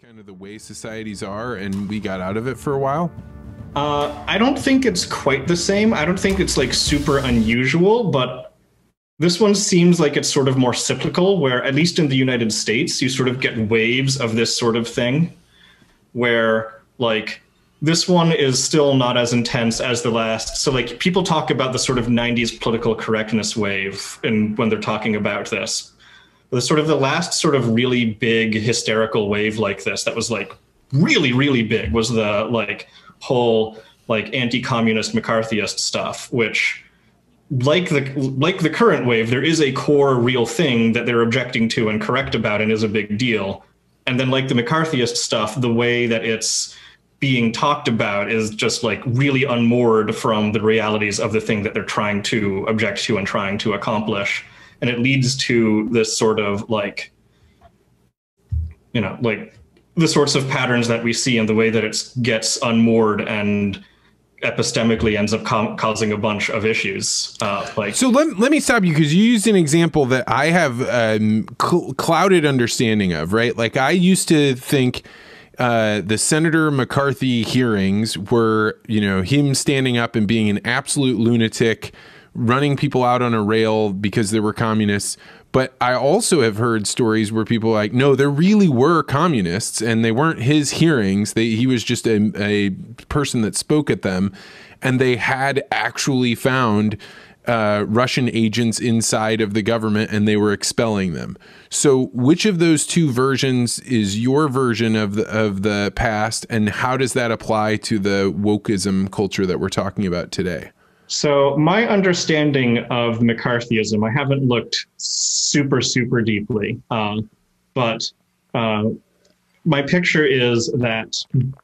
kind of the way societies are and we got out of it for a while? I don't think it's quite the same. I don't think it's like super unusual, but this one seems like it's sort of more cyclical, where at least in the United States, you sort of get waves of this sort of thing, where like this one is still not as intense as the last. So like people talk about the sort of 90s political correctness wave and when they're talking about this. The sort of the last sort of really big hysterical wave like this that was like really, really big was the like whole like anti-communist McCarthyist stuff, which like the current wave, there is a core real thing that they're objecting to and correct about and is a big deal. And then like the McCarthyist stuff, the way that it's being talked about is just like really unmoored from the realities of the thing that they're trying to object to and trying to accomplish. And it leads to this sort of like, you know, like the sorts of patterns that we see in the way that it gets unmoored and epistemically ends up causing a bunch of issues. So let me stop you, because you used an example that I have clouded understanding of, right? Like I used to think the Senator McCarthy hearings were, you know, him standing up and being an absolute lunatic, running people out on a rail because there were communists. But I also have heard stories where people are like, no, there really were communists and they weren't his hearings. He was just a person that spoke at them, and they had actually found Russian agents inside of the government and they were expelling them. So which of those two versions is your version of the past, and how does that apply to the wokeism culture that we're talking about today? So my understanding of McCarthyism, I haven't looked super deeply, but my picture is that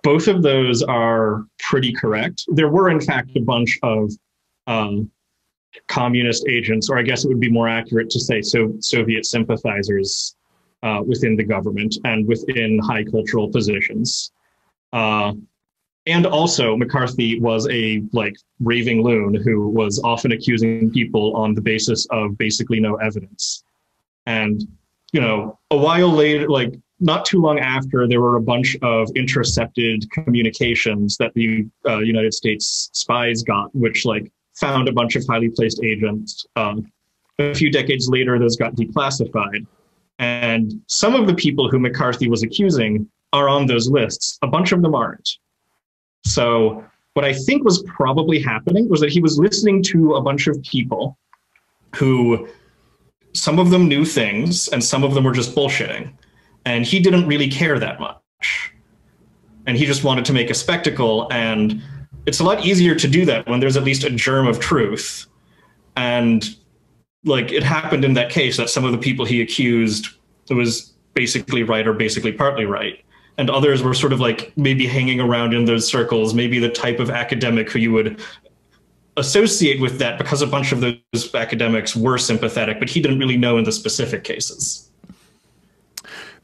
both of those are pretty correct. There were, in fact, a bunch of communist agents, or I guess it would be more accurate to say Soviet sympathizers within the government and within high cultural positions. And also McCarthy was a like raving loon who was often accusing people on the basis of basically no evidence. And, you know, a while later, like not too long after, there were a bunch of intercepted communications that the United States spies got, which like found a bunch of highly placed agents. A few decades later, those got declassified. And some of the people who McCarthy was accusing are on those lists. A bunch of them aren't. So what I think was probably happening was that he was listening to a bunch of people who, some of them knew things and some of them were just bullshitting. And he didn't really care that much. And he just wanted to make a spectacle. And it's a lot easier to do that when there's at least a germ of truth. And like it happened in that case that some of the people he accused, it was basically right or basically partly right. And others were sort of like maybe hanging around in those circles, maybe the type of academic who you would associate with that, because a bunch of those academics were sympathetic, but he didn't really know in the specific cases.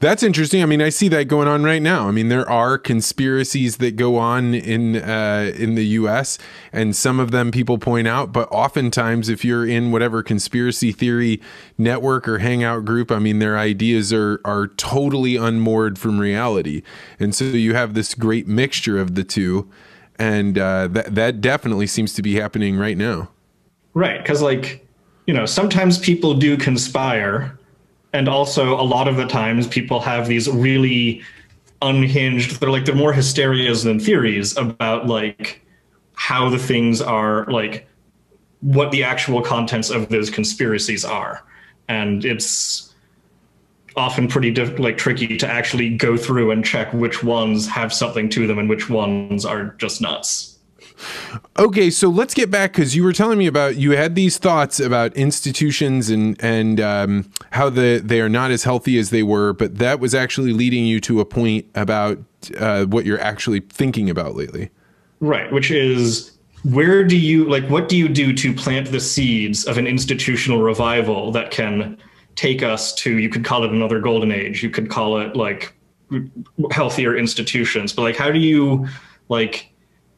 That's interesting. I mean, I see that going on right now. I mean, there are conspiracies that go on in the U.S., and some of them people point out. But oftentimes, if you're in whatever conspiracy theory network or hangout group, I mean, their ideas are totally unmoored from reality. And so you have this great mixture of the two. And that definitely seems to be happening right now. Right. Because, like, you know, sometimes people do conspire. And also, a lot of the times, people have these really unhinged, they're more hysterias than theories about, like, how the things are, like, what the actual contents of those conspiracies are. And it's often pretty tricky to actually go through and check which ones have something to them and which ones are just nuts. Okay, so let's get back, because you were telling me about, you had these thoughts about institutions and how they are not as healthy as they were, but that was actually leading you to a point about what you're actually thinking about lately. Right, which is, what do you do to plant the seeds of an institutional revival that can take us to, you could call it another golden age, you could call it like healthier institutions, but like how do you like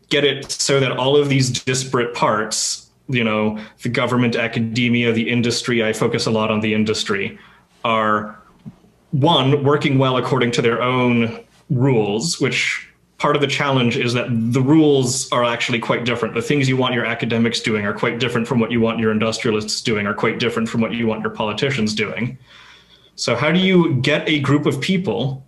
get it so that all of these disparate parts, you know, the government, academia, the industry, I focus a lot on the industry, are one, working well according to their own rules, which part of the challenge is that the rules are actually quite different. The things you want your academics doing are quite different from what you want your industrialists doing, are quite different from what you want your politicians doing. So how do you get a group of people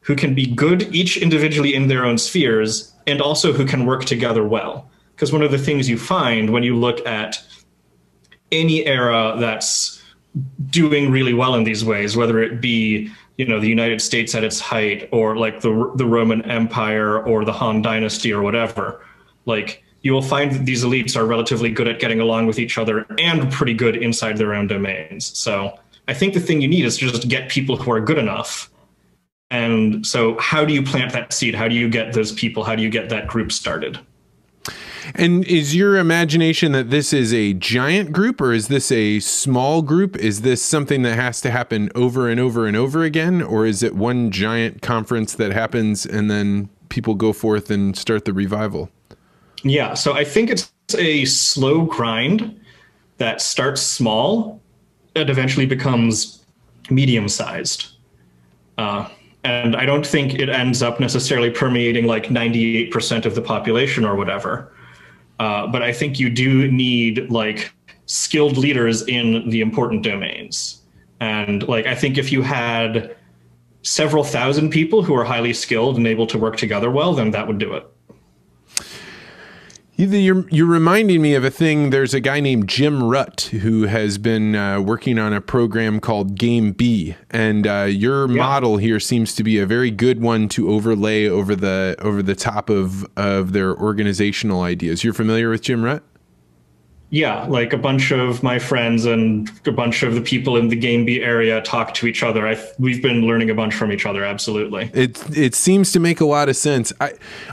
who can be good each individually in their own spheres and also who can work together well? Because one of the things you find when you look at any era that's doing really well in these ways, whether it be, you know, the United States at its height, or like the Roman Empire or the Han Dynasty or whatever, like you will find that these elites are relatively good at getting along with each other and pretty good inside their own domains. So I think the thing you need is to just get people who are good enough. And so how do you plant that seed? How do you get those people? How do you get that group started? And is your imagination that this is a giant group, or is this a small group? Is this something that has to happen over and over and over again? Or is it one giant conference that happens and then people go forth and start the revival? Yeah, so I think it's a slow grind that starts small and eventually becomes medium-sized. And I don't think it ends up necessarily permeating like 98% of the population or whatever. But I think you do need like skilled leaders in the important domains. And like, I think if you had several thousand people who are highly skilled and able to work together well, then that would do it. You're reminding me of a thing. There's a guy named Jim Rutt who has been working on a program called Game B, and your model here seems to be a very good one to overlay over the top of their organizational ideas. You're familiar with Jim Rutt? Yeah, like a bunch of my friends and a bunch of the people in the Game B area talk to each other. We've been learning a bunch from each other, absolutely. It seems to make a lot of sense.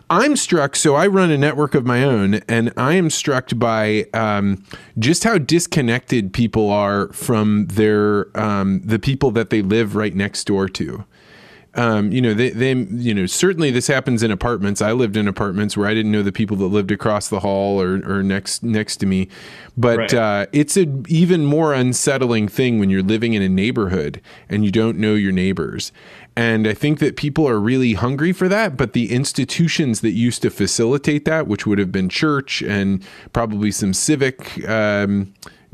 I'm struck, so I run a network of my own, and I am struck by just how disconnected people are from the people that they live right next door to. They certainly this happens in apartments. I lived in apartments where I didn't know the people that lived across the hall or next to me. But right. It's an even more unsettling thing when you're living in a neighborhood and you don't know your neighbors. And I think that people are really hungry for that, but the institutions that used to facilitate that, which would have been church and probably some civic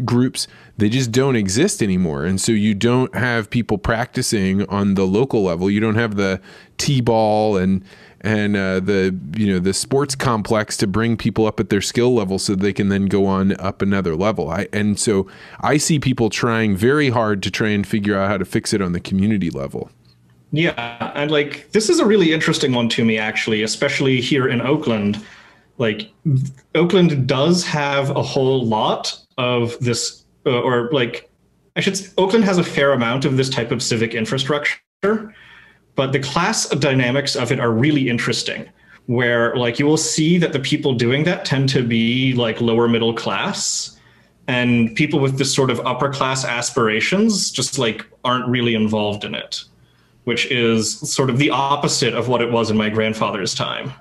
groups, they just don't exist anymore. And so you don't have people practicing on the local level. You don't have the T-ball and the sports complex to bring people up at their skill level so they can then go on up another level. And so I see people trying very hard to try and figure out how to fix it on the community level. Yeah, and like this is a really interesting one to me, actually, especially here in Oakland. Like Oakland does have a whole lot of this, Oakland has a fair amount of this type of civic infrastructure, but the class dynamics of it are really interesting, where like you will see that the people doing that tend to be like lower middle class, and people with this sort of upper class aspirations just like aren't really involved in it, which is sort of the opposite of what it was in my grandfather's time.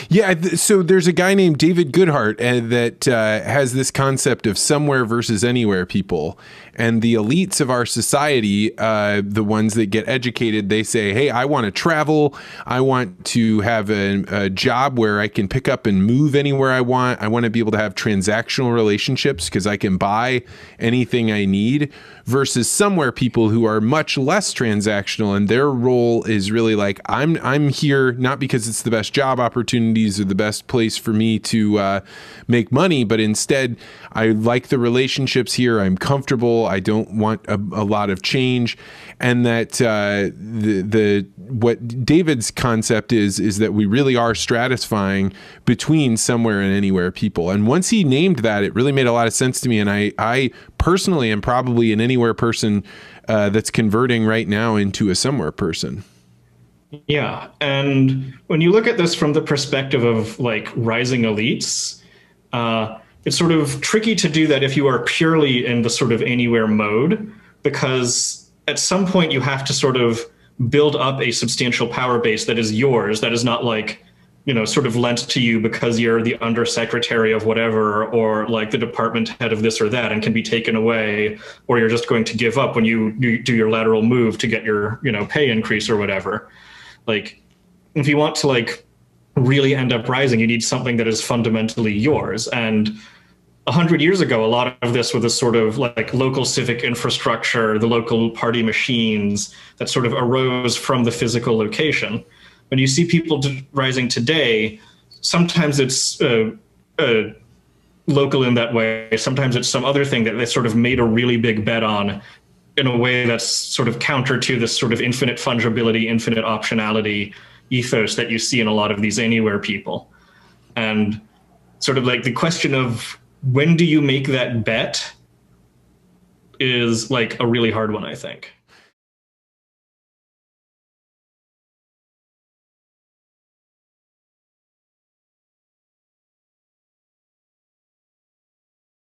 Yeah, so there's a guy named David Goodhart that has this concept of somewhere versus anywhere people. And the elites of our society, the ones that get educated, they say, hey, I want to travel. I want to have a job where I can pick up and move anywhere I want. I want to be able to have transactional relationships because I can buy anything I need, versus somewhere people who are much less transactional, and their role is really like, I'm here not because it's the best job opportunities or the best place for me to make money, but instead I like the relationships here. I'm comfortable. I don't want a lot of change. And that what David's concept is that we really are stratifying between somewhere and anywhere people. And once he named that, it really made a lot of sense to me. And I personally am probably an anywhere person that's converting right now into a somewhere person. Yeah. And when you look at this from the perspective of like rising elites, it's sort of tricky to do that if you are purely in the sort of anywhere mode, because at some point you have to sort of build up a substantial power base that is yours, that is not like, sort of lent to you because you're the undersecretary of whatever, or like the department head of this or that, and can be taken away, or you're just going to give up when you do your lateral move to get your, pay increase or whatever. Like, if you want to like really end up rising, you need something that is fundamentally yours. And 100 years ago, a lot of this was a sort of like local civic infrastructure, the local party machines that sort of arose from the physical location. When you see people rising today, sometimes it's local in that way. Sometimes it's some other thing that they sort of made a really big bet on in a way that's sort of counter to this sort of infinite fungibility, infinite optionality ethos that you see in a lot of these anywhere people. And sort of like the question of when do you make that bet is like a really hard one, I think.